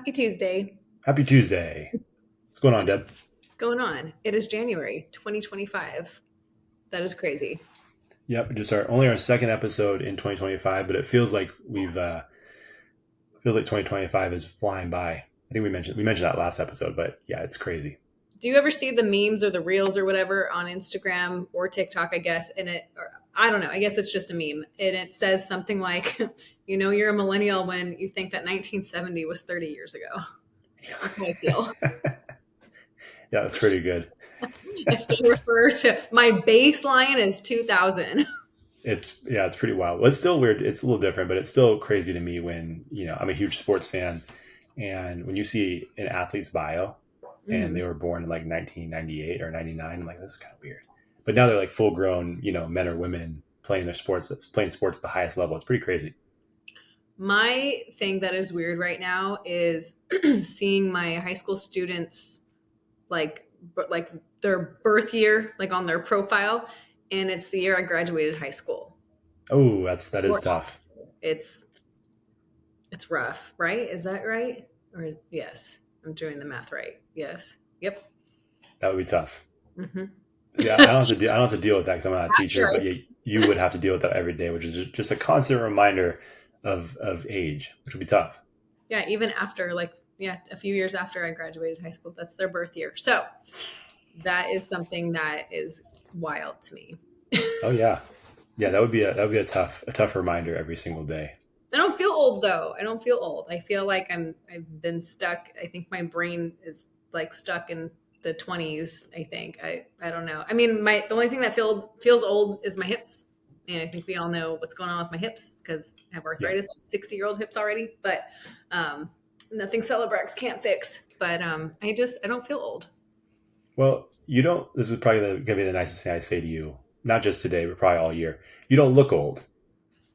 Happy Tuesday. Happy Tuesday. What's going on, Deb? Going on. It is January 2025. That is crazy. Yep, just only our second episode in 2025, but it feels like feels like 2025 is flying by. I think we mentioned that last episode, but yeah, it's crazy. Do you ever see the memes or the reels or whatever on Instagram or TikTok, I guess, I don't know, I guess it's just a meme. And it says something like, you're a millennial when you think that 1970 was 30 years ago. That's how I feel. Yeah, that's pretty good. I still refer to my baseline as 2000. It's pretty wild. Well, it's still weird. It's a little different, but it's still crazy to me when, I'm a huge sports fan. And when you see an athlete's bio and they were born in like 1998 or 99, I'm like, this is kind of weird. But now they're like full grown, men or women playing sports at the highest level. It's pretty crazy. My thing that is weird right now is seeing my high school students like their birth year, like on their profile, and it's the year I graduated high school. Oh, that is tough. It's rough, right? Is that right? Or yes, I'm doing the math right. Yes. Yep. That would be tough. Mm-hmm. Yeah, I don't have to deal with that because I'm not a teacher, right. But you would have to deal with that every day, which is just a constant reminder of age, which would be tough. Yeah, even after a few years after I graduated high school, that's their birth year. So that is something that is wild to me. Oh yeah. Yeah, that would be a tough reminder every single day. I don't feel old though. I don't feel old. I feel like I've been stuck. I think my brain is like stuck in the 20s, I think. I don't know. I mean, the only thing that feels old is my hips. And I think we all know what's going on with my hips because I have arthritis. Yeah. 60-year-old hips already, but nothing Celebrex can't fix. But I don't feel old. Well, you don't. This is probably going to be the nicest thing I say to you, not just today, but probably all year. You don't look old.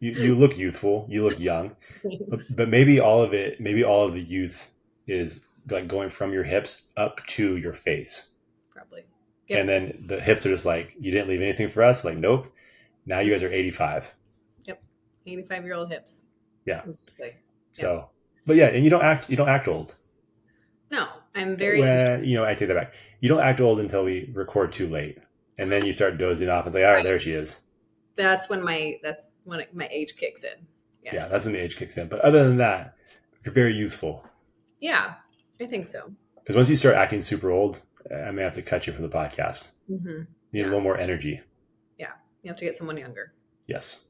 You look youthful. You look young. But maybe all of the youth is like going from your hips up to your face. Probably. Yep. And then the hips are just like, you didn't leave anything for us. Like, nope. Now you guys are 85. Yep. 85-year-old hips. Yeah. Exactly. So, yep. But yeah, and you don't act old. No, I'm very. Well, I take that back. You don't act old until we record too late, and then you start dozing off. It's like, all right, there she is. That's when my age kicks in. Yes. Yeah, that's when the age kicks in. But other than that, you're very youthful. Yeah, I think so. Because once you start acting super old, I may have to cut you from the podcast. Mm-hmm. Need a little more energy. Yeah, you have to get someone younger. Yes.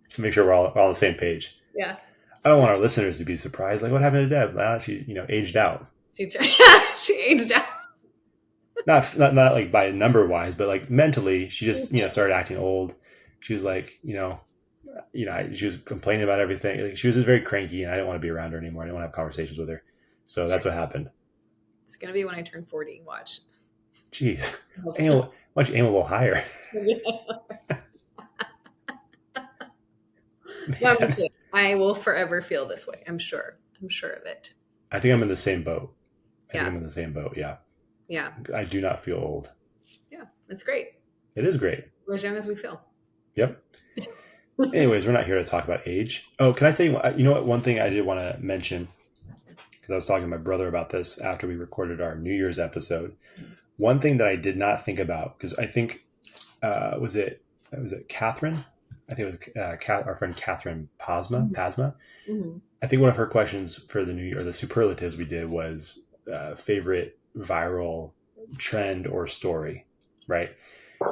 To make sure we're all on the same page. Yeah. I don't want our listeners to be surprised. Like, what happened to Deb? She, aged out. She aged out. Not like by number wise, but like mentally, she just started acting old. She was like, she was complaining about everything. Like, she was just very cranky, and I didn't want to be around her anymore. I didn't want to have conversations with her. So that's what happened. It's gonna be when I turn 40. Watch. Jeez, why don't you aim a little higher? Well, I'm just kidding. I will forever feel this way. I'm sure of it. I think I'm in the same boat. Yeah. Yeah. I do not feel old. Yeah, it's great. It is great. We're as young as we feel. Yep. Anyways, we're not here to talk about age. Oh, can I tell you, you know what? One thing I did want to mention, because I was talking to my brother about this after we recorded our New Year's episode. One thing that I did not think about, because I think, was it Catherine? I think it was our friend Catherine Pasma. Mm-hmm. I think one of her questions for the New Year, or the superlatives we did, was favorite viral trend or story, right?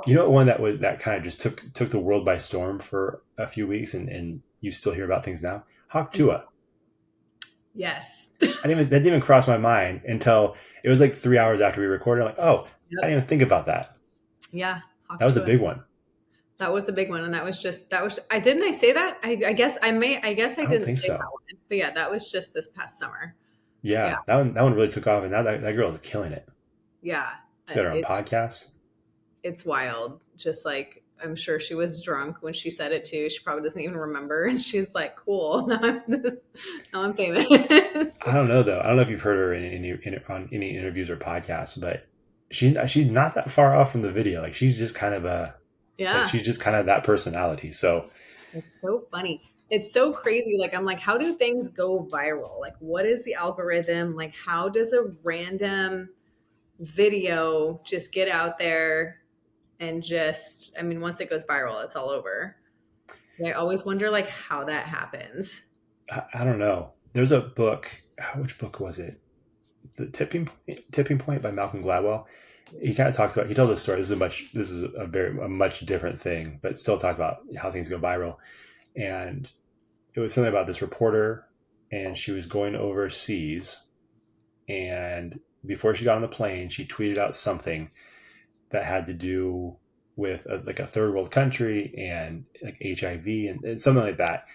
You know, one that kind of just took the world by storm for a few weeks, and you still hear about things now. Hawk Tuah. Yes. That didn't even cross my mind until it was like 3 hours after we recorded. I'm like, oh, yep. I didn't even think about that. Yeah, Hawk That was Tuah. A big one. That was a big one, and didn't I say that? I guess I didn't think say so. That one. But yeah, that was just this past summer. Yeah. That one really took off, and now that girl is killing it. Yeah. She got her own podcasts. It's wild. Just like, I'm sure she was drunk when she said it too. She probably doesn't even remember. And she's like, cool. Now I'm famous. I don't know though. I don't know if you've heard her on any interviews or podcasts, but she's not that far off from the video. Like, she's just kind of she's just kind of that personality. So it's so funny. it's so crazy. Like, I'm like, how do things go viral? Like, what is the algorithm? Like, how does a random video just get out there and just, I mean, once it goes viral, it's all over. I always wonder like how that happens. I don't know. There's a book. Which book was it? The Tipping Point by Malcolm Gladwell. He kind of talks about. He told this story. This is a much different thing, but still talk about how things go viral. And it was something about this reporter, and she was going overseas, and before she got on the plane, she tweeted out something that had to do with like a third world country and like HIV and something like that.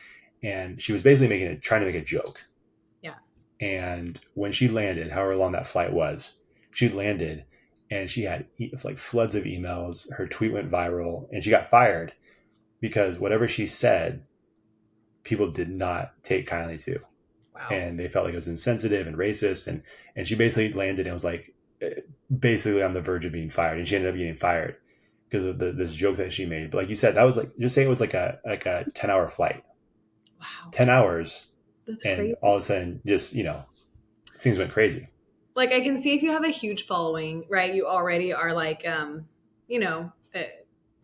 And she was basically trying to make a joke. Yeah. And when she landed, however long that flight was, she landed and she had like floods of emails. Her tweet went viral and she got fired because whatever she said, people did not take kindly to. Wow. And they felt like it was insensitive and racist. And she basically landed and was like basically on the verge of being fired. And she ended up getting fired because of this joke that she made. But like you said, that was like, just say it was like a 10-hour flight. Wow. 10 hours. That's And crazy. all of a sudden, just, things went crazy. Like, I can see if you have a huge following, right? You already are like, you know,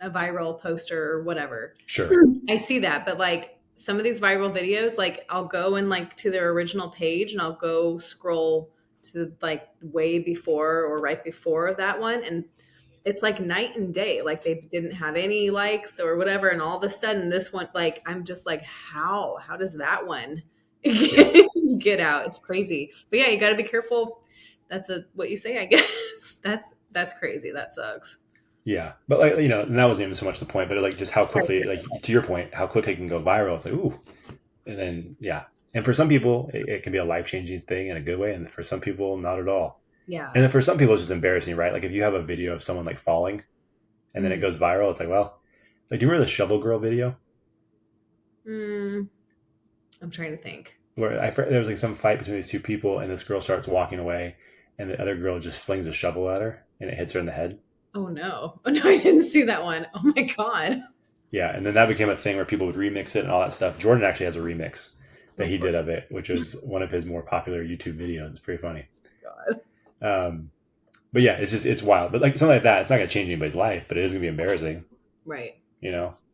a viral poster or whatever. Sure. I see that. But like some of these viral videos, like I'll go and like to their original page and I'll go scroll to like way before or right before that one. And it's like night and day. Like they didn't have any likes or whatever. And all of a sudden this one, like, I'm just like, how does that one Yeah. get out? It's crazy. But yeah, you got to be careful. That's what you say, I guess. That's crazy. That sucks. Yeah. But like, and that wasn't even so much the point, but like just how quickly, like to your point, how quickly it can go viral. It's like, ooh. And then, yeah. And for some people, it can be a life-changing thing in a good way. And for some people, not at all. Yeah. And then for some people, it's just embarrassing, right? Like if you have a video of someone like falling and then it goes viral, it's like, well, like, do you remember the Shovel Girl video? I'm trying to think. Where there was like some fight between these two people and this girl starts walking away and the other girl just flings a shovel at her and it hits her in the head. Oh no. Oh no, I didn't see that one. Oh my God. Yeah. And then that became a thing where people would remix it and all that stuff. Jordan actually has a remix that he did of it, which was one of his more popular YouTube videos. It's pretty funny. God. But yeah, it's wild. But like something like that, it's not going to change anybody's life, but it is going to be embarrassing. Right.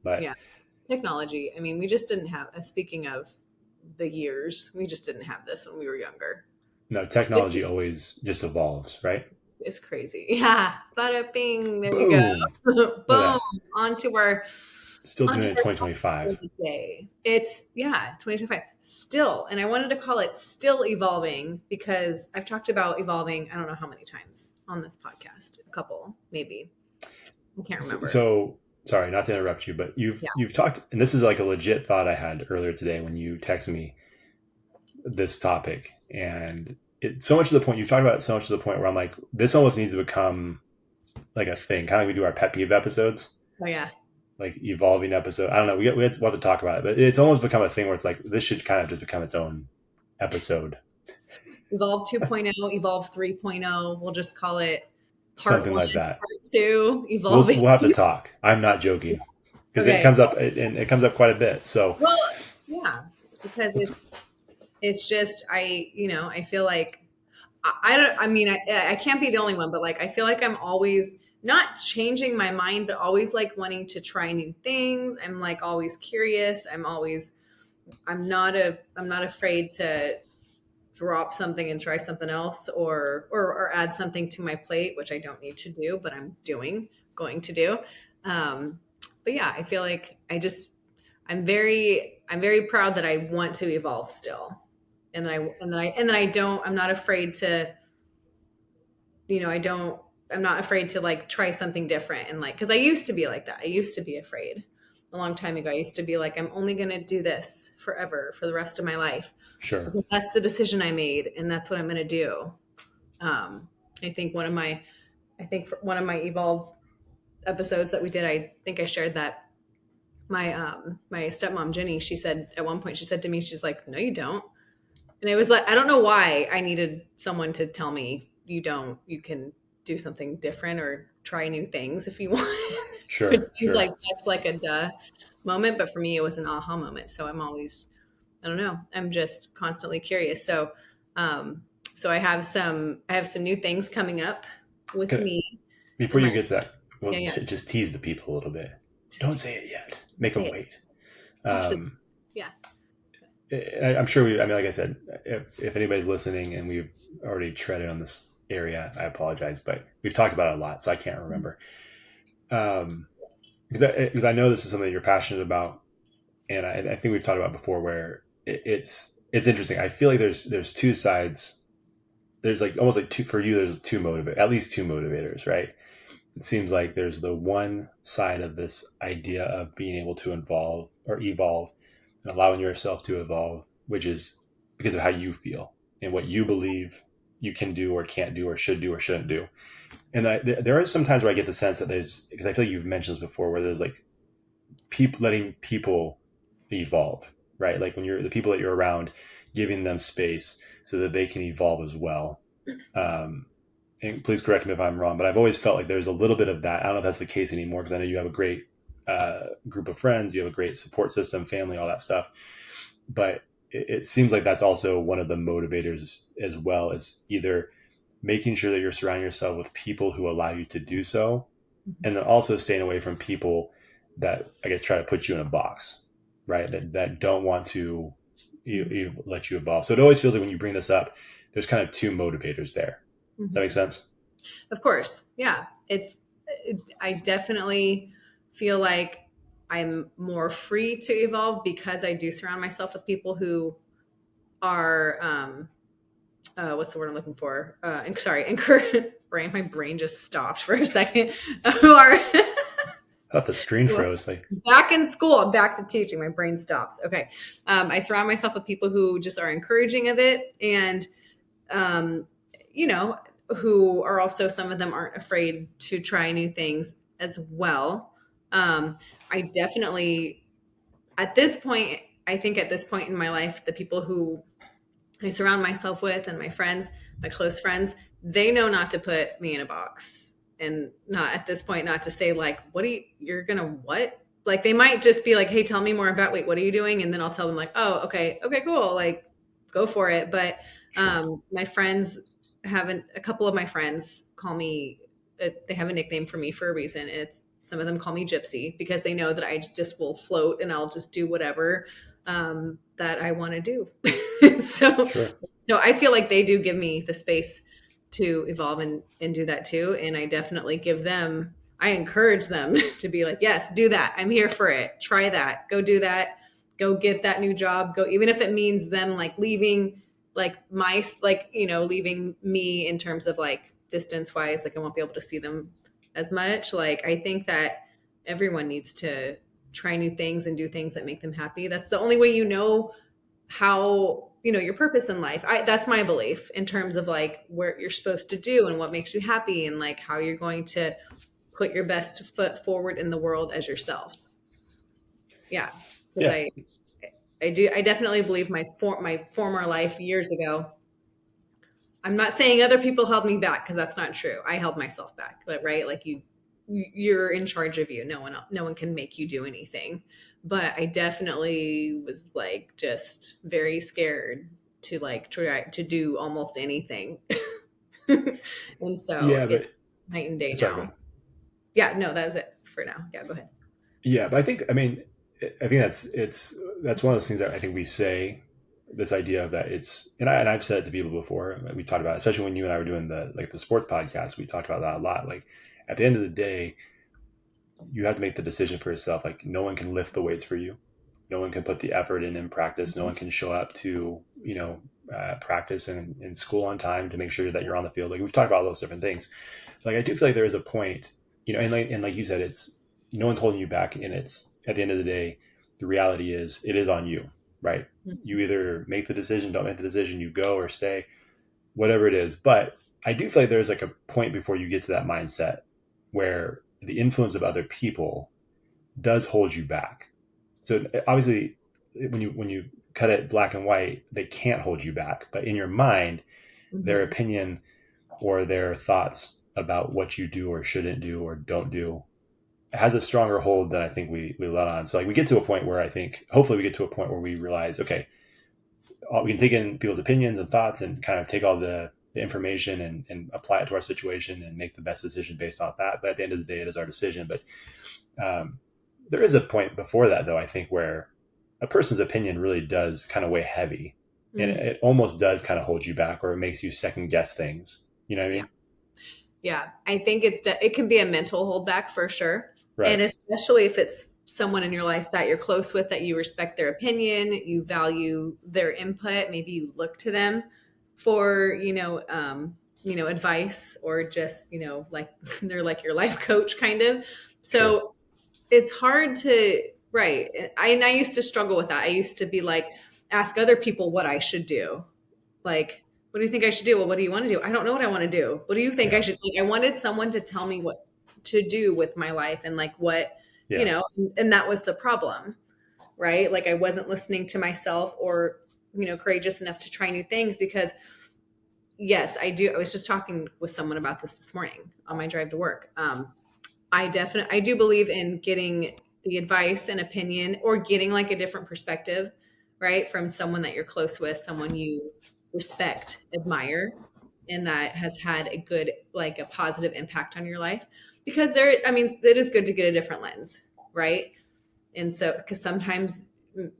But yeah. Technology. I mean, we just didn't have, speaking of the years, we just didn't have this when we were younger. No, technology always just evolves, right? It's crazy. Yeah. Bada bing. There Boom. we go. Boom. Onto our. Still doing it in 2025. It's 2025 still. And I wanted to call it Still Evolving because I've talked about evolving, I don't know how many times on this podcast, a couple, maybe. I can't remember. So sorry, not to interrupt you, but you've talked, and this is like a legit thought I had earlier today when you texted me this topic. And it's so much to the point, you've talked about it so much to the point where I'm like, this almost needs to become like a thing, kind of like we do our pet peeve episodes. Oh yeah. Like evolving episode. I don't know. We have to talk about it, but it's almost become a thing where it's like, this should kind of just become its own episode. Evolve 2.0, Evolve 3.0. We'll just call it something like that. Part 2, Evolving. We'll have to talk. I'm not joking because it comes up and it comes up quite a bit. So well, yeah, because it's just I feel like I can't be the only one, but like I feel like I'm always not changing my mind, but always like wanting to try new things. I'm like always curious. I'm not afraid to drop something and try something else or add something to my plate, which I don't need to do, but I'm going to do. But yeah, I feel like I'm very proud that I want to evolve still. And I'm not afraid to, I'm not afraid to like try something different. And like, cause I used to be like that. I used to be afraid a long time ago. I used to be like, I'm only going to do this forever for the rest of my life. Sure. Because that's the decision I made and that's what I'm going to do. I think one of my Evolve episodes that we did, I think I shared that my stepmom, Jenny, she said at one point, she said to me, she's like, no, you don't. And it was like, I don't know why I needed someone to tell me you can do something different or try new things if you want. Sure. It seems like such like a duh. moment, but for me, it was an aha moment. So I'm always, I don't know, I'm just constantly curious. Um, so I have some new things coming up with Can, me before in you my, get to that, yeah, well, yeah, just tease the people a little bit. just Don't say it yet. Make say them it. wait. Absolutely. Um, Yeah. I'm sure I mean, like I said, if anybody's listening and we've already treaded on this area, I apologize, but we've talked about it a lot, so I can't remember. Um, because I know this is something you're passionate about, and I think we've talked about before, where it's interesting. I feel like there's two sides. There's like almost like two for you. There's at least two motivators, right? It seems like there's the one side of this idea of being able to evolve and allowing yourself to evolve, which is because of how you feel and what you believe you can do or can't do or should do or shouldn't do. And there are some times where I get the sense that there's, because I feel like you've mentioned this before, where there's like people letting people evolve, right? Like when you're the people that you're around, giving them space so that they can evolve as well. Um, and please correct me if I'm wrong, but I've always felt like there's a little bit of that. I don't know if that's the case anymore, because I know you have a great group of friends, you have a great support system, family, all that stuff. But it seems like that's also one of the motivators as well, as either making sure that you're surrounding yourself with people who allow you to do so, and then also staying away from people that I guess try to put you in a box, right? That don't want to let you evolve. So it always feels like when you bring this up, there's kind of two motivators there. Does that make Mm-hmm. sense? Of course. Yeah. I definitely feel like I'm more free to evolve because I do surround myself with people who are, what's the word I'm looking for? Sorry, encourage, my brain just stopped for a second. Who are, I thought the screen froze. Like, back in school. I'm back to teaching. My brain stops. Okay. I surround myself with people who just are encouraging of it. And, um, you know, who are also, some of them aren't afraid to try new things as well. I definitely, at this point, I think at this point in my life, the people who I surround myself with and my friends, my close friends, they know not to put me in a box, and not at this point, not to say like, what are you, you're gonna what? Like they might just be like, hey, tell me more about, wait, what are you doing? And then I'll tell them like, oh, okay, okay, cool. Like go for it. But sure. my friends haven't, a couple of my friends call me, they have a nickname for me for a reason. It's, some of them call me Gypsy because they know that I just will float and I'll just do whatever that I want to do. so, Sure. so I feel like they do give me the space to evolve and do that too. And I definitely give them, I encourage them to be like, yes, do that. I'm here for it. Try that. Go do that. Go get that new job. Go, even if it means them like leaving, like my, like, you know, leaving me in terms of like distance wise, like I won't be able to see them as much. Like, I think that everyone needs to try new things and do things that make them happy. That's the only way you know how, you know, your purpose in life. That's my belief in terms of like what you're supposed to do and what makes you happy and like how you're going to put your best foot forward in the world as yourself. Yeah, because Yeah. I do, I definitely believe my former life years ago. I'm not saying other people held me back because that's not true. I held myself back, but right, like you're in charge of you. No one can make you do anything. But I definitely was like just very scared to like try to do almost anything. And so Yeah, but it's night and day sorry, go now. ahead. Yeah, no, that was it for now. Yeah, go ahead. Yeah, but I think that's one of those things that I think we say, this idea of that it's, and I've said it to people before. We talked about it, especially when you and I were doing the sports podcast. We talked about that a lot. Like at the end of the day, you have to make the decision for yourself. Like no one can lift the weights for you. No one can put the effort in practice. No one can show up to practice and in school on time to make sure that you're on the field. Like we've talked about all those different things. Like I do feel like there is a point, and like you said, it's no one's holding you back, and it's at the end of the day, the reality is it is on you, right? You either make the decision, don't make the decision, you go or stay, whatever it is. But I do feel like there's like a point before you get to that mindset where the influence of other people does hold you back. So obviously, when you cut it black and white, they can't hold you back. But in your mind, their Mm-hmm. opinion or their thoughts about what you do or shouldn't do or don't do has a stronger hold than I think we let on. So like we get to a point where I think hopefully we get to a point where we realize, okay, we can take in people's opinions and thoughts and kind of take all the information and apply it to our situation and make the best decision based off that. But at the end of the day, it is our decision. But um, there is a point before that, though, I think, where a person's opinion really does kind of weigh heavy, and Mhm. it almost does kind of hold you back, or it makes you second guess things. You know what I Yeah. mean? Yeah. I think it can be a mental holdback for sure. Right. And especially if it's someone in your life that you're close with, that you respect their opinion, you value their input, maybe you look to them for, advice, or just, like they're like your life coach kind of. Sure. So it's hard to, right. And I used to struggle with that. I used to be like, ask other people what I should do. Like, what do you think I should do? Well, what do you want to do? I don't know what I want to do. What do you think I Yeah. should, like, I wanted someone to tell me what to do with my life, and like what, Yeah. and that was the problem, right? Like I wasn't listening to myself, or, courageous enough to try new things, because yes, I do. I was just talking with someone about this morning on my drive to work. I do believe in getting the advice and opinion, or getting like a different perspective, right? From someone that you're close with, someone you respect, admire, and that has had a good, like a positive impact on your life. Because I mean, it is good to get a different lens, right? And so, because sometimes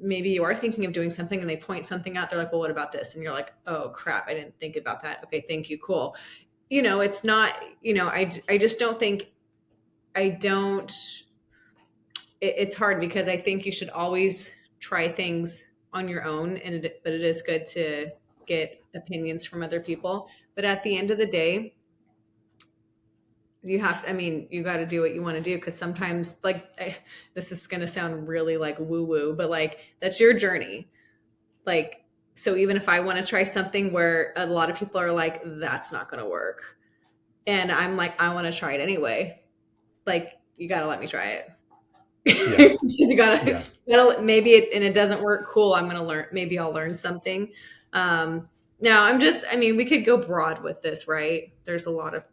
maybe you are thinking of doing something and they point something out, they're like, well, what about this? And you're like, oh crap, I didn't think about that. Okay, thank you, cool. It's not, I just don't think, I don't, it's hard, because I think you should always try things on your own, but it is good to get opinions from other people. But at the end of the day, I mean, you got to do what you want to do, because sometimes, like, this is going to sound really like woo woo, but like, that's your journey. Like, so even if I want to try something where a lot of people are like, that's not going to work, and I'm like, I want to try it anyway, like, you got to let me try it. Yeah. Because Yeah. maybe it doesn't work. Cool. I'm gonna learn. Maybe I'll learn something. Now I mean, we could go broad with this, right? There's a lot of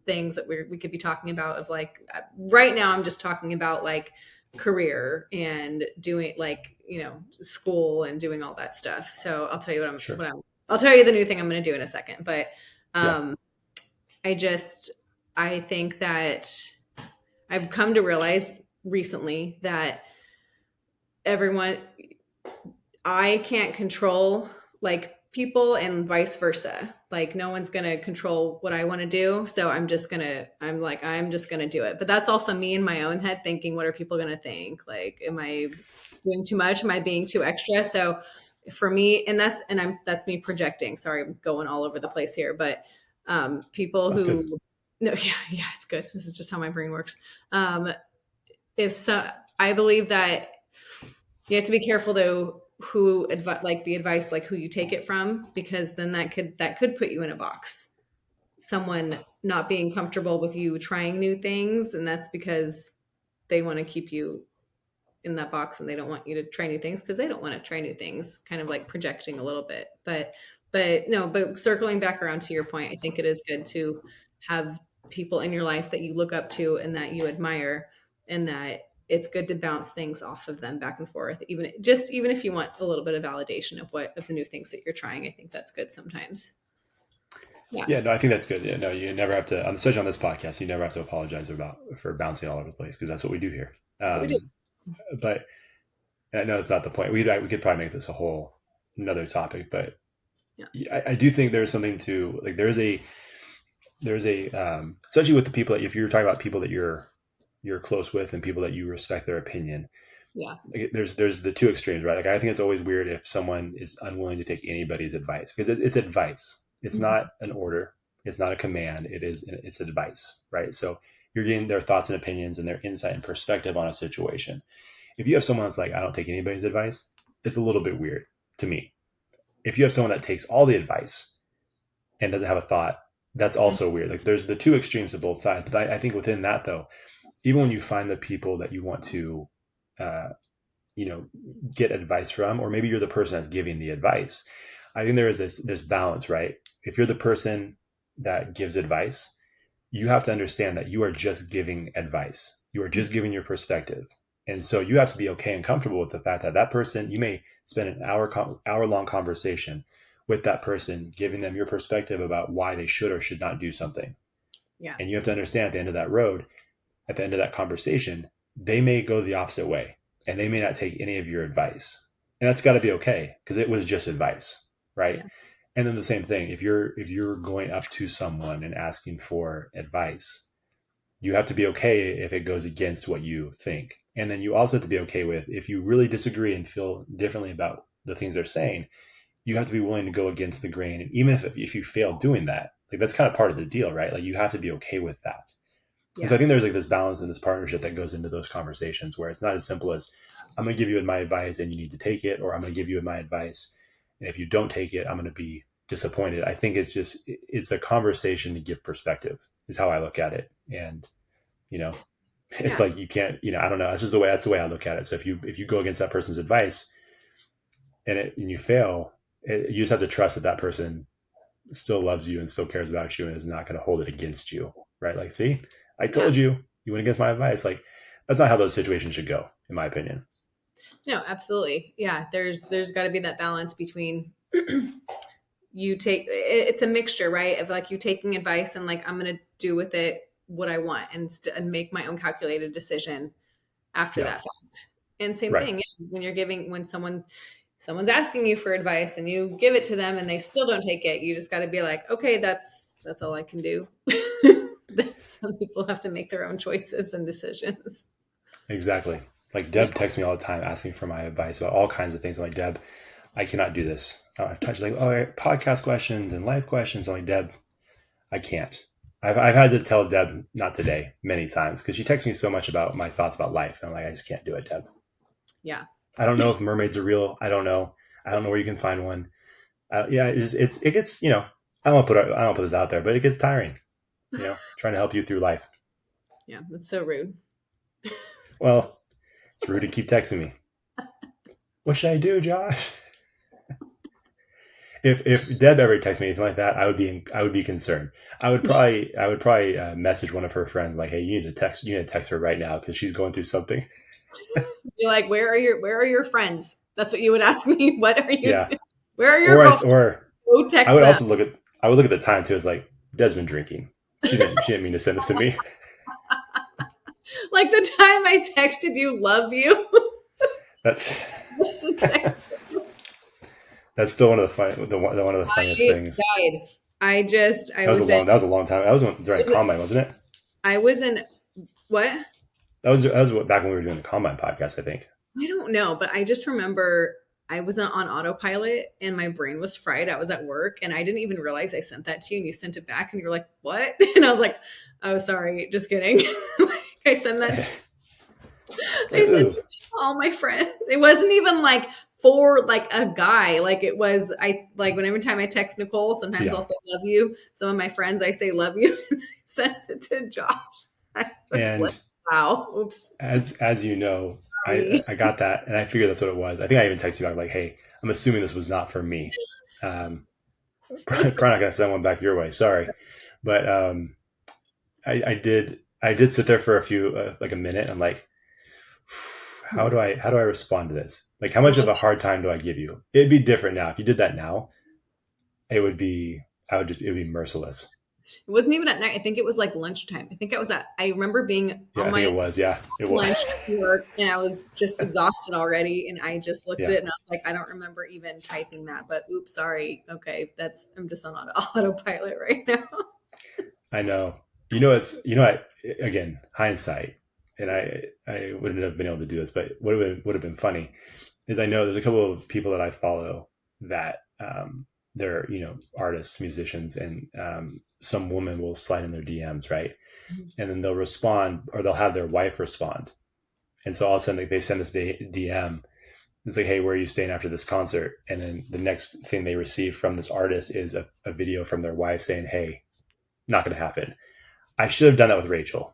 things that we could be talking about, of like, right now I'm just talking about like career and doing, like, school and doing all that stuff. So I'll tell you Sure. I'll tell you the new thing I'm going to do in a second. But Yeah. um, I just, I think that I've come to realize recently that everyone, I can't control like people, and vice versa. Like no one's going to control what I want to do. So I'm just going to do it. But that's also me in my own head thinking, what are people going to think? Like, am I doing too much? Am I being too extra? So for me, that's me projecting. Sorry, I'm going all over the place here, but people That's good. who, no, yeah, it's good. This is just how my brain works. Um, if so, I believe that you have to be careful though, like the advice, like who you take it from, because then that could put you in a box. Someone not being comfortable with you trying new things, and that's because they want to keep you in that box, and they don't want you to try new things because they don't want to try new things, kind of like projecting a little bit. But no, but circling back around to your point, I think it is good to have people in your life that you look up to and that you admire, and that it's good to bounce things off of them back and forth, even if you want a little bit of validation of the new things that you're trying. I think that's good sometimes. Yeah, Yeah. No, I think that's good. Yeah. No, you never have to, especially on this podcast, you never have to apologize about for bouncing all over the place because that's what we do here. that's what we do. But I know it's not the point. We could probably make this a whole another topic, but Yeah, I do think there's something to like. There's a especially with the people that if you're talking about people that you're close with and people that you respect their opinion. yeah. Like, there's the two extremes, right? Like I think it's always weird if someone is unwilling to take anybody's advice because it's advice. It's Mhm. not an order. It's not a command. It's advice, right? So you're getting their thoughts and opinions and their insight and perspective on a situation. If you have someone that's like, I don't take anybody's advice, it's a little bit weird to me. If you have someone that takes all the advice and doesn't have a thought, that's also weird. Like there's the two extremes to both sides. But I think within that though, even when you find the people that you want to, uh, you know, get advice from, or maybe you're the person that's giving the advice, I think there is this balance, right? If you're the person that gives advice, you have to understand that you are just giving advice. You are just giving your perspective. And so you have to be okay and comfortable with the fact that that person, you may spend an hour long conversation with that person, giving them your perspective about why they should or should not do something. Yeah. And you have to understand at the end of that road, at the end of that conversation, they may go the opposite way and they may not take any of your advice. And that's got to be okay because it was just advice, right? Yeah. And then the same thing, if you're going up to someone and asking for advice, you have to be okay if it goes against what you think. And then you also have to be okay with if you really disagree and feel differently about the things they're saying, you have to be willing to go against the grain. And even if you fail doing that, like that's kind of part of the deal, right? Like you have to be okay with that. And so I Yeah. think there's like this balance and this partnership that goes into those conversations where it's not as simple as I'm going to give you my advice and you need to take it, or I'm going to give you my advice. And if you don't take it, I'm going to be disappointed. I think it's a conversation to give perspective is how I look at it. And, you know, it's Yeah. like you can't, I don't know. That's the way I look at it. So if you go against that person's advice and you fail, you just have to trust that that person still loves you and still cares about you and is not going to hold it against you, right? Like, see, I Yeah. told you, you went against my advice. Like, that's not how those situations should go, in my opinion. No, absolutely. Yeah. There's got to be that balance between it's a mixture, right? Of like you taking advice and like, I'm going to do with it what I want and make my own calculated decision after Yeah, that fact. And same right. thing, yeah, when someone's asking you for advice and you give it to them and they still don't take it, you just got to be like, okay, that's all I can do. Some people have to make their own choices and decisions. Exactly. Like Yeah. Deb texts me all the time asking for my advice about all kinds of things. I'm like, Deb, I cannot do this. I've touched like, oh, podcast questions and life questions. I'm like, Deb, I can't. I've had to tell Deb not today many times because she texts me so much about my thoughts about life. And I'm like, I just can't do it, Deb. Yeah. I don't know if mermaids are real. I don't know. I don't know where you can find one. Yeah, it gets, I don't put this out there, but it gets tiring, trying to help you through life. Yeah. That's so rude. Well, it's rude to keep texting me. What should I do, Josh? If Deb ever texts me anything like that, I would be concerned. I would probably message one of her friends like, hey, you need to text her right now because she's going through something. You're like, where are your friends? That's what you would ask me. What are you Yeah, where are your or girlfriends? Go I text would them. also look at the time too. It's like Deb's been drinking. She didn't mean to send this to me. Like the time I texted you, love you. That's that's still one of the one of the funniest I things. died. I That was a was in, long that was a long time. That was during Combine, wasn't it? I was in, what? That was back when we were doing the Combine podcast, I think. I don't know, but I just remember I was on autopilot and my brain was fried. I was at work and I didn't even realize I sent that to you and you sent it back and you were like, what? And I was like, oh, sorry, just kidding. Like, I sent it Ooh, to all my friends. It wasn't even like for like a guy. Like it was, I like whenever time I text Nicole, sometimes I'll yeah. say love you. Some of my friends, I say love you. And I sent it to Josh. I was like, And wow, oops, as you know, I sorry. I got that, and I figured that's what it was. I think I even texted you back like, "Hey, I'm assuming this was not for me. Um, It was probably not gonna send one back your way. Sorry." But I did sit there for a few like a minute. I'm like, how do I respond to this? Like, how much of a hard time do I give you? It'd be different now if you did that now. It would be it would be merciless. It wasn't even at night. I think it was like lunchtime. I remember being Yeah, on I think my it was. Yeah, it was. lunch at work and I was just exhausted already. And I just looked at Yeah, it and I was like, I don't remember even typing that, but oops, sorry. Okay. I'm just on autopilot right now. I know. Again, hindsight, and I wouldn't have been able to do this, but would have been funny is I know there's a couple of people that I follow that they're artists, musicians, and some woman will slide in their DMs, right, and then they'll respond or they'll have their wife respond, and so all of a sudden they send this DM. It's like, hey, where are you staying after this concert? And then the next thing they receive from this artist is a video from their wife saying, hey, not going to happen. I should have done that with Rachel.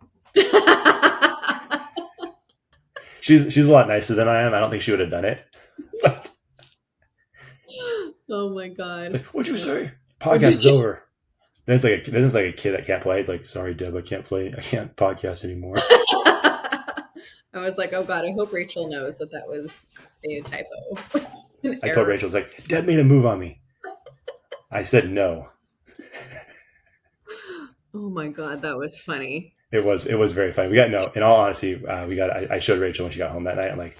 She's a lot nicer than I am. I don't think she would have done it. But Oh my it's God. like, what'd you say? What'd Podcast is you over. then it's like a kid that can't play. It's like, sorry, Deb, I can't play. I can't podcast anymore. I was like, oh God, I hope Rachel knows that that was a typo, an I told error. Rachel, I was like, Deb made a move on me. I said no. Oh my God, that was funny. It was very funny. We got no. In all honesty, I showed Rachel when she got home that night. I'm like,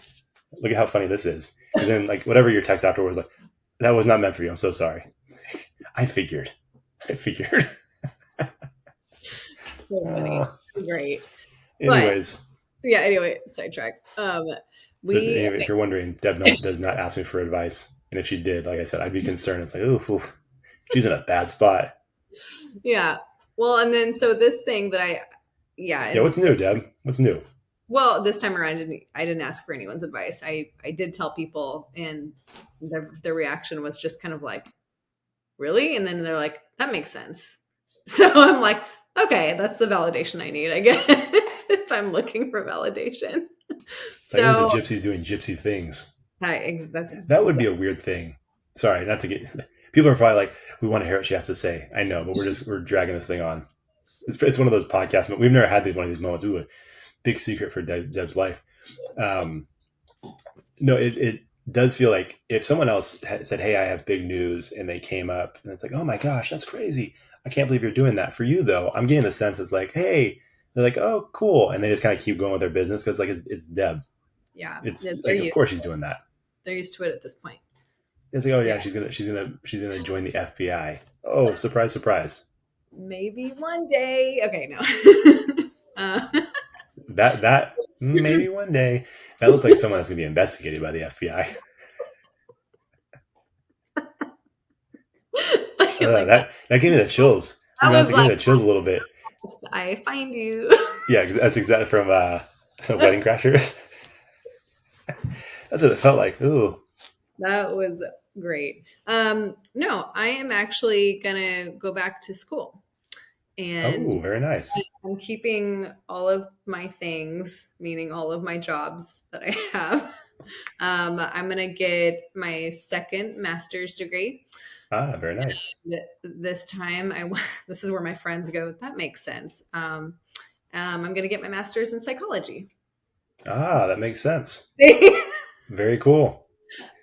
look at how funny this is. And then like whatever your text afterwards, like that was not meant for you. I'm so sorry. I figured. I figured. So funny. Uh, So great. But anyways, yeah, anyway, sidetrack. so We anyway, if you're wondering, Deb does not ask me for advice, and if she did, like I said, I'd be concerned. It's like, ooh, she's in a bad spot. yeah. Well, and then so this thing that yeah, Yeah, and what's new, Deb? What's new? well, this time around, I didn't ask for anyone's advice. I did tell people, and their reaction was just kind of like, really? And then they're like, that makes sense. So I'm like, okay, that's the validation I need, I guess, if I'm looking for validation. It's like, ooh, the So gypsy's doing gypsy things. that's That would be exactly. a weird thing. Sorry, not to get. People are probably like, we want to hear what she has to say. I know, but we're dragging this thing on. It's one of those podcasts. But we've never had one of these moments. Ooh, a big secret for Deb's life. Um, no, it does feel like if someone else had said, "Hey, I have big news," and they came up, and it's like, "Oh my gosh, that's crazy! I can't believe you're doing that." For you though, I'm getting the sense it's like, "Hey," they're like, "Oh, cool," and they just kind of keep going with their business because like it's Deb. Yeah, It's they're like, of used course she's doing that. they're used to it at this point. It's like, oh Yeah, yeah, she's gonna join the FBI. Oh, surprise, surprise. maybe one day. Okay, no. That maybe one day. That looks like someone that's gonna be investigated by the FBI. Like That gave me the chills. To that be honest, was it gave like, me the chills a little bit. I find you. Yeah, that's exactly from Wedding Crashers. That's what it felt like. Ooh. That was great. No, I am actually gonna go back to school, and Oh, very nice. I'm keeping all of my things, meaning all of my jobs that I have. I'm gonna get my second master's degree. Ah, very nice. This time, this is where my friends go. That makes sense. I'm gonna get my master's in psychology. Ah, that makes sense. Very cool.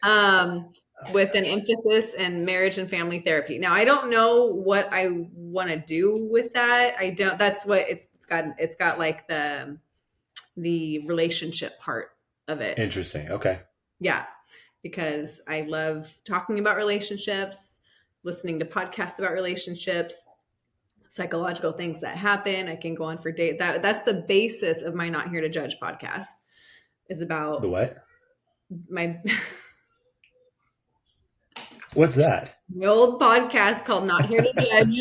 um, Oh my with an gosh. emphasis in marriage and family therapy. Now, I don't know what I want to do with that. I don't. That's what it's got. It's got like the relationship part of it. Interesting. Okay. Yeah, because I love talking about relationships, listening to podcasts about relationships, psychological things that happen. I can go on for date. That's the basis of my Not Here to Judge podcast. Is The about what? my What's that? my old podcast called Not Here to Judge,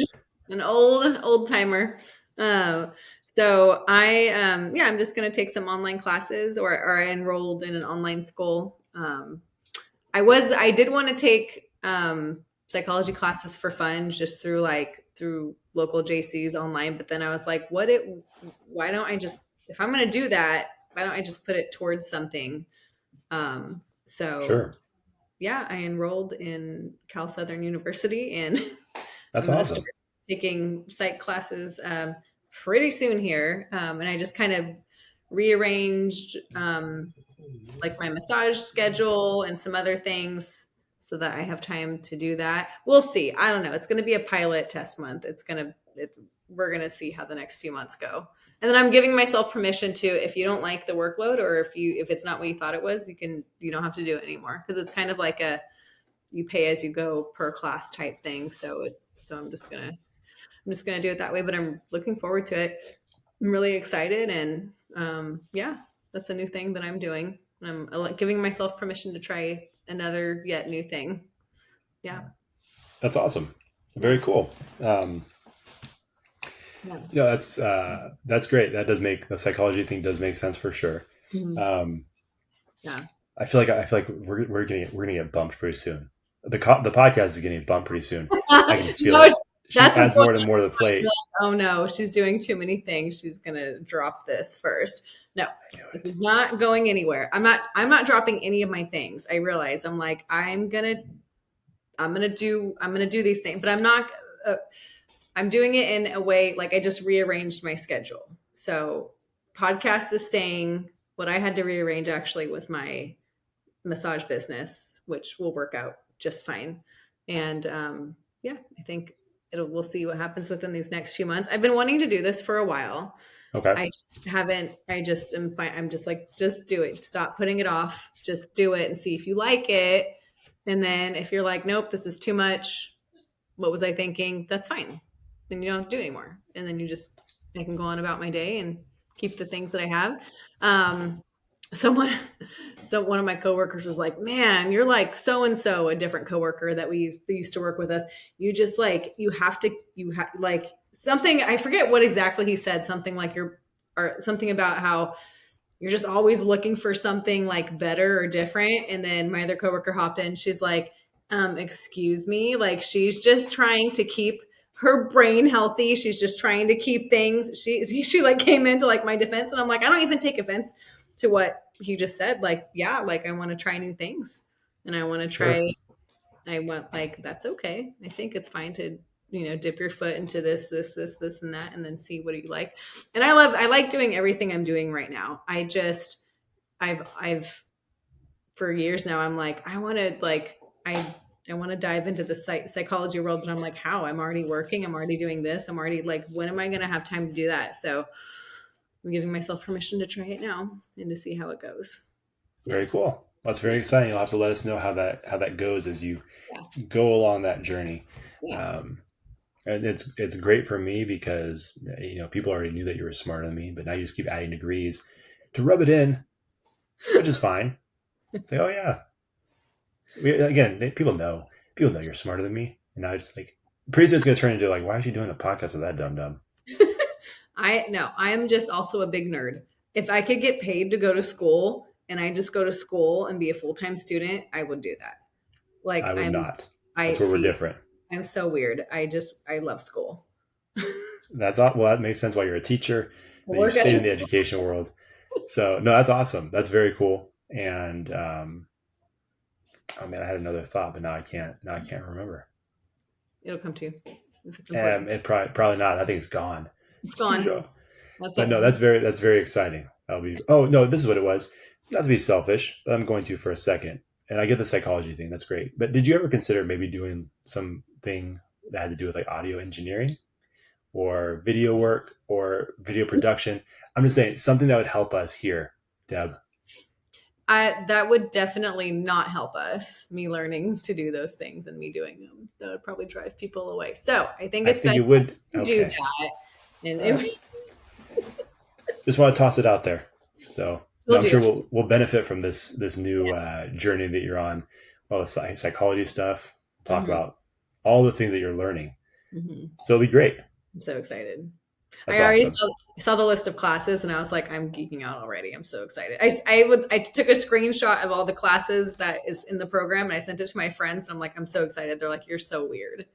an old timer. Um, so yeah, I'm just gonna take some online classes or I enrolled in an online school. I did want to take psychology classes for fun, just through local JCs online, but then I was like, why don't I just, if I'm gonna do that, why don't I just put it towards something? So Sure. yeah, I enrolled in Cal Southern University, and That's I'm going to start awesome. taking psych classes pretty soon here. And I just kind of rearranged like my massage schedule and some other things so that I have time to do that. We'll see. I don't know. It's going to be a pilot test month. We're going to see how the next few months go. And then I'm giving myself permission to, if you don't like the workload or if it's not what you thought it was, you don't have to do it anymore. Cause it's kind of like you pay as you go per class type thing. So I'm just gonna do it that way. But I'm looking forward to it. I'm really excited, and yeah, that's a new thing that I'm doing. I'm giving myself permission to try another yet new thing. Yeah, That's awesome. Very yeah, cool. Um, yeah, that's great. That does make the psychology thing does make sense for sure. mhm, Um, yeah. I feel like we're gonna get bumped pretty soon. The podcast is getting bumped pretty soon. I can feel No, it. She that's what's adds going more and more to the on. plate. Oh no, she's doing too many things. She's gonna drop this first. No, I knew this it. is not going anywhere. I'm not dropping any of my things. I realize I'm like I'm gonna do these things, but I'm not. I'm doing it in a way like I just rearranged my schedule. So podcast is staying. What I had to rearrange actually was my massage business, which will work out just fine. And yeah, I think we'll see what happens within these next few months. I've been wanting to do this for a while. Okay. I haven't, I just am fine. I'm just like, just do it. Stop putting it off. Just do it and see if you like it. And then if you're like, nope, this is too much, what was I thinking? That's fine. Then you don't have to do it anymore. And then I can go on about my day and keep the things that I have. Um, someone, so one of my coworkers was like, man, you're like so-and-so, a different coworker that they used to work with us. You just like, you have like something, I forget what exactly he said, something like or something about how you're just always looking for something like better or different. And then my other coworker hopped in. She's like, excuse me. Like she's just trying to keep her brain healthy. She's just trying to keep things. She like came into like my defense, and I'm like, I don't even take offense to what he just said. Like, yeah, like I want to try new things, and I want to Sure. try. I want like that's okay. I think it's fine to dip your foot into this and that, and then see what you like. And I like doing everything I'm doing right now. I've for years now, I'm like, I want to like I want to dive into the psychology world, but I'm like, how? I'm already working. I'm already doing this. I'm already like, when am I going to have time to do that? So I'm giving myself permission to try it now and to see how it goes. Yeah. Very cool. That's very exciting. You'll have to let us know how that goes as you Yeah. go along that journey. Yeah. Um, and it's great for me because people already knew that you were smarter than me, but now you just keep adding degrees to rub it in, which is fine. Say, oh yeah, people know you're smarter than me, and now it's like pretty soon it's going to turn into like, why is she doing a podcast with that dumb dumb? I am just also a big nerd. If I could get paid to go to school and I just go to school and be a full-time student, I would do that. I Like would not. I That's where we're see, different. I'm so weird. I love school. Well, that makes sense why you're a teacher, and you We're stayed in good. the education world. So no, that's awesome. That's very cool. And oh man, I had another thought, but now I can't. Now I can't remember. It'll come to you if it's important. It probably not. I think it's gone. It's Excuse gone. you. That's But it. no, that's very exciting. That'll be. Oh no, this is what it was. Not to be selfish, but I'm going to for a second. And I get the psychology thing. That's great. But did you ever consider maybe doing something that had to do with like audio engineering or video work or video production? I'm just saying something that would help us here, Deb. That would definitely not help us. Me learning to do those things and me doing them, that would probably drive people away. So I think I it's think it best would. to do Okay. that, and All right. Just want to toss it out there. So no, we'll I'm do sure that. we'll benefit from this new journey that you're on. All the psychology stuff. Talk Hmm. about all the things that you're learning. Hmm. So it'll be great. I'm so excited. That's I already awesome. saw the list of classes, and I was like, I'm geeking out already. I'm so excited. I took a screenshot of all the classes that is in the program, and I sent it to my friends. And I'm like, I'm so excited. They're like, you're so weird.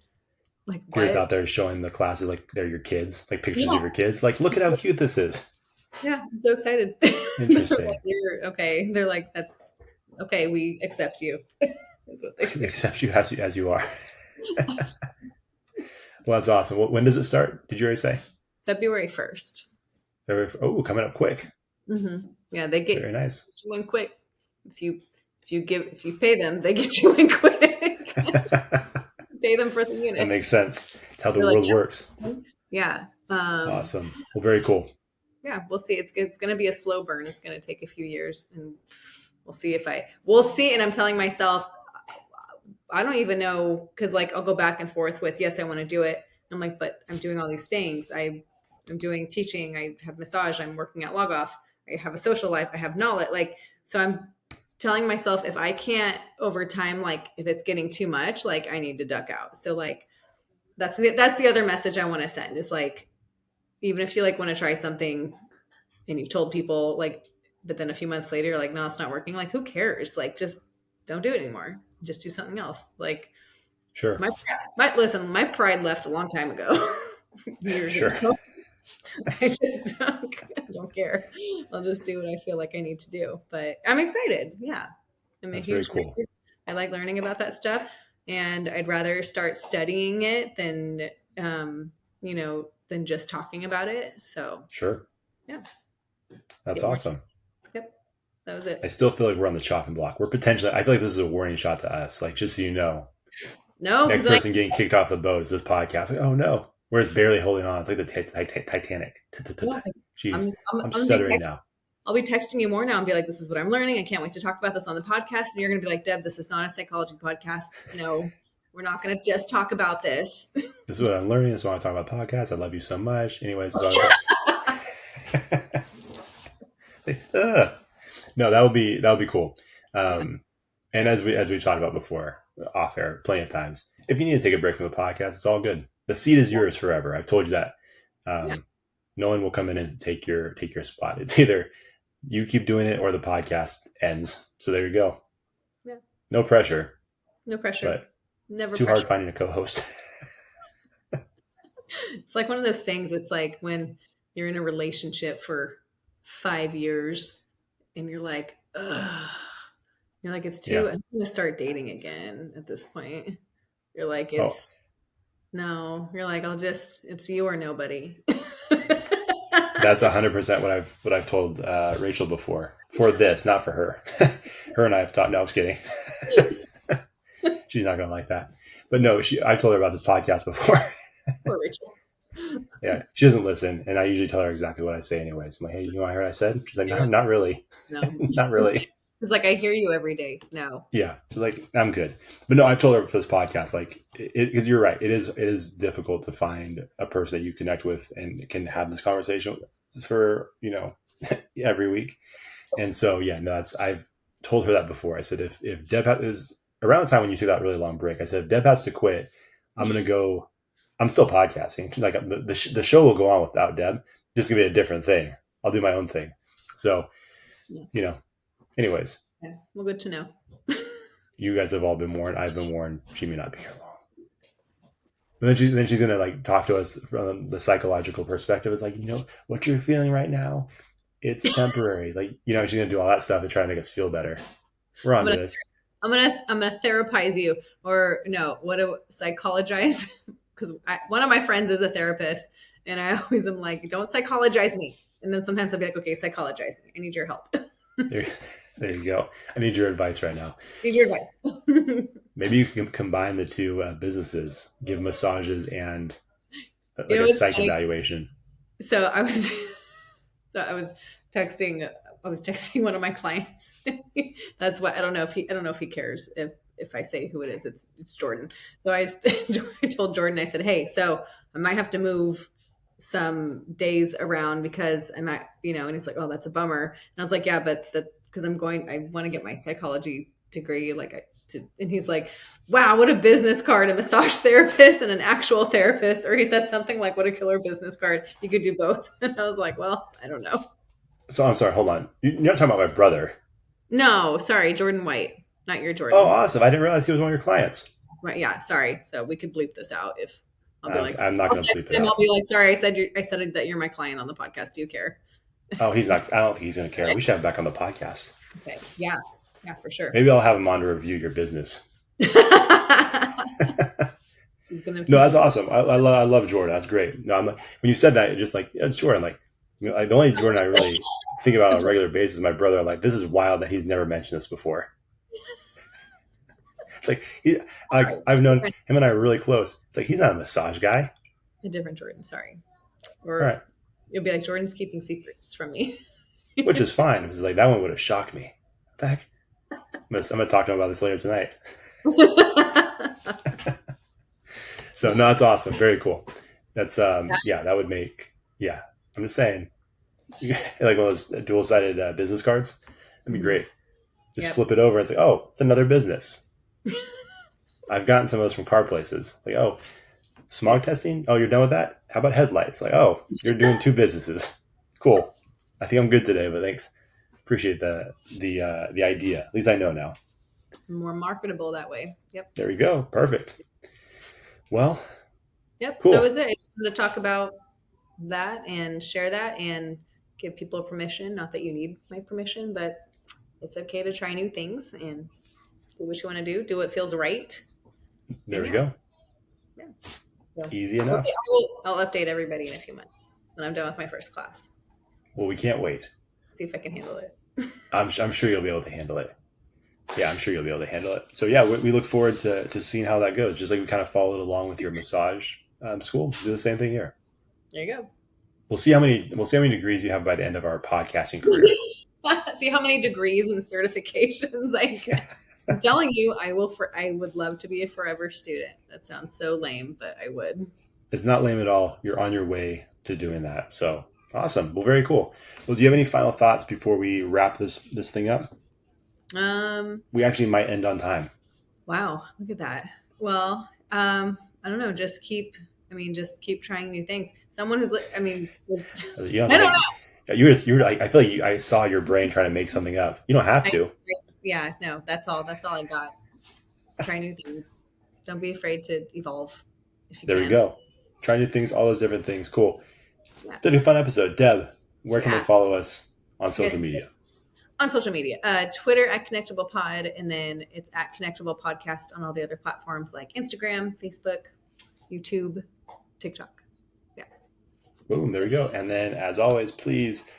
Like You're just what? out there showing the classes like they're your kids, like pictures of Yeah, your kids. Like, look at how cute this is. yeah. I'm so excited. They're like, Interesting. you're okay. They're like, that's okay. We accept you. That's what they We say. accept you as you are. Well, that's awesome. When does it start? Did you already say? February 1st. Oh, coming up quick. Mm-hmm. Yeah, they get Very nice. you in quick. If you pay them, they get you in quick. Pay them for the That unit. makes sense. It's how the They're like, world works. yeah. Awesome. Well, very cool. Yeah, we'll see. It's going to be a slow burn. It's going to take a few years, and we'll see. And I'm telling myself, I don't even know, because like I'll go back and forth with, yes, I want to do it. I'm like, but I'm doing all these things. I'm doing teaching. I have massage. I'm working at Log Off. I have a social life. I have knowledge. Like, so I'm telling myself, if I can't over time, like if it's getting too much, like I need to duck out. So like that's the other message I want to send is like, even if you like want to try something and you've told people like, but then a few months later, you're like, no, it's not working. Like, who cares? Like, just don't do it anymore. Just do something else. Like Sure. my pride left a long time ago, years Sure. ago. I just don't care. I'll just do what I feel like I need to do. But I'm excited. Yeah, I'm a That's very huge cool. nerd. I like learning about that stuff, and I'd rather start studying it than than just talking about it. So Sure. yeah, That's get more. awesome. Yep, that was I it. still feel like we're on the chopping block. We're potentially, I feel like this is a warning shot to us. Like, just so you know, No, because next then I person getting kicked off the boat is this podcast. Like, oh no. We're just barely holding on. It's like the Titanic. no, I'm Jeez. just, I'm, I'm I'm gonna be stuttering now. I'll be texting you more now and be like, this is what I'm learning. I can't wait to talk about this on the podcast. And you're going to be like, Deb, this is not a psychology podcast. No, we're not going to just talk about this. This is what I'm learning. This is why I talk about podcasts. I love you so much. Anyways, this is all no, that would be cool. Yeah. And as we've talked about before, off air, plenty of times, if you need to take a break from the podcast, it's all good. The seat is yours forever. I've told you that. Yeah. No one will come in and take your spot. It's either you keep doing it or the podcast ends. So there you go. Yeah. No pressure, No pressure. but it's Never too hard pressure. finding a co-host. It's like one of those things. It's like when you're in a relationship for 5 years and you're like, ugh. You're like, it's too, Yeah. I'm going to start dating again at this point. You're like, Oh, no, you're like, it's you or nobody. that's 100% what I've told Rachel before. For this, not for her. Her and I have talked. No, I'm just kidding. She's not gonna like that. But no, I told her about this podcast before. Poor Rachel. Yeah, she doesn't listen, and I usually tell her exactly what I say anyways. I'm like, hey, you want to hear what I said? She's like, You're no, like, not really. no. Not really. It's like, I hear you every day. No. Yeah, she's like, I'm good. But no, I've told her for this podcast, like, because you're right, it is difficult to find a person that you connect with and can have this conversation for every week. And so yeah, no, I've told her that before. I said if Deb it was around the time when you took that really long break, I said if Deb has to quit, I'm gonna go. I'm still podcasting. Like the show will go on without Deb. Just gonna be a different thing. I'll do my own thing. So Yeah. Anyways, Yeah. Well, good to know. you guys have all been warned. I've been warned. She may not be here long. But then she's gonna like talk to us from the psychological perspective. It's like what you're feeling right now. It's temporary. Like she's gonna do all that stuff to try to make us feel better. We're I'm on to gonna this. I'm gonna therapize you, or no, what do psychologize? Because one of my friends is a therapist, and I always am like, don't psychologize me. And then sometimes I'll be like, okay, psychologize me. I need your help. There, there you go. I need your advice right now. Need your advice. Maybe you can combine the two businesses, give massages and like a What's psych funny? evaluation. So I was, so texting. I was texting one of my clients. That's what I don't know if he cares if I say who it is. It's Jordan. So I told Jordan. I said, hey, so I might have to move some days around because I might, and he's like, oh, that's a bummer. And I was like, yeah, but because I want to get my psychology degree, and he's like, wow, what a business card, a massage therapist and an actual therapist. Or he said something like, what a killer business card. You could do both. And I was like, well, I don't know. So I'm sorry, hold on. You're not talking about my brother. No, sorry, Jordan White, not your Oh, Jordan. awesome. I didn't realize he was one of your clients. Right, yeah, sorry. So we could bleep this out if I'll be like, I'm not I'll going to text bleep it him. I'll out. be like, sorry, I said that you're my client on the podcast. Do you care? Oh, he's not. I don't think he's going to care. We should have him back on the podcast. Okay. Yeah. Yeah, for sure. Maybe I'll have him on to review your business. She's gonna. No, that's awesome. I love Jordan. That's great. No, when you said that, it's just like, yeah, sure. I'm like, the only Jordan I really think about on a regular basis is my brother. I'm like, this is wild that he's never mentioned this before. It's like I've known him and I are really close. It's like he's not a massage guy. A different Jordan. Sorry. All right, Or you'll be like, Jordan's keeping secrets from me. which is fine. It was like that one would have shocked me. What the heck? I'm gonna talk to him about this later tonight. So no, that's awesome. Very cool. That's yeah, that would make I'm just saying, like one of those dual sided business cards. That'd be great. Just Yep. flip it over. It's like, oh, it's another business. I've gotten some of those from car places. Like, oh, smog testing. Oh, you're done with that. How about headlights? Like, oh, you're doing two businesses. Cool. I think I'm good today, but thanks. Appreciate the idea. At least I know now. More marketable that way. Yep. There we go. Perfect. Well, Yep. That cool. was it. I just wanted to talk about that and share that and give people permission. Not that you need my permission, but it's okay to try new things and do what you want to do. Do what feels right. There And we yeah, go. yeah. So Easy we'll see. enough. I'll update everybody in a few months when I'm done with my first class. Well, we can't wait. See if I can handle it. I'm sure you'll be able to handle it. Yeah, I'm sure you'll be able to handle it. So yeah, we look forward to seeing how that goes. Just like we kind of followed along with your massage school, do the same thing here. There you go. We'll see how many degrees you have by the end of our podcasting career. See how many degrees and certifications I get. I'm telling you, I would love to be a forever student. That sounds so lame, but I would. It's not lame at all. You're on your way to doing that. So awesome. Well, very cool. Well, do you have any final thoughts before we wrap this thing up? We actually might end on time. Wow, look at that. Well, I don't know. Just keep trying new things. Someone who's like, You don't I have to don't make. You're like, I feel like I saw your brain trying to make something up. You don't have know. to. Yeah, no, that's all. That's all I got. Try new things. Don't be afraid to evolve if you There we can. go. Try new things, all those different things. Cool. Yeah. Been a fun episode. Deb, where can they Yeah. follow us on social Yes. media? On social media, Twitter at Connectable Pod, and then it's at Connectable Podcast on all the other platforms like Instagram, Facebook, YouTube, TikTok. Yeah. Boom, there we go. And then, as always, please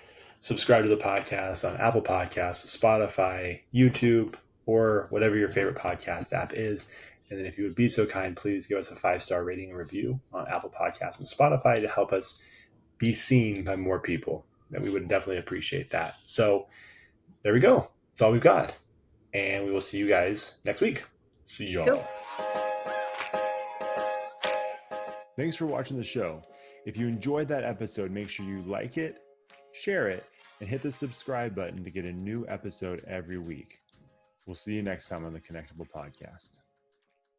subscribe to the podcast on Apple Podcasts, Spotify, YouTube, or whatever your favorite podcast app is. And then, if you would be so kind, please give us a 5-star rating and review on Apple Podcasts and Spotify to help us be seen by more people. And we would definitely appreciate that. So, there we go. That's all we've got. And we will see you guys next week. See y'all. Cool. Thanks for watching the show. If you enjoyed that episode, make sure you like it, share it, and hit the subscribe button to get a new episode every week. We'll see you next time on the Connectable Podcast.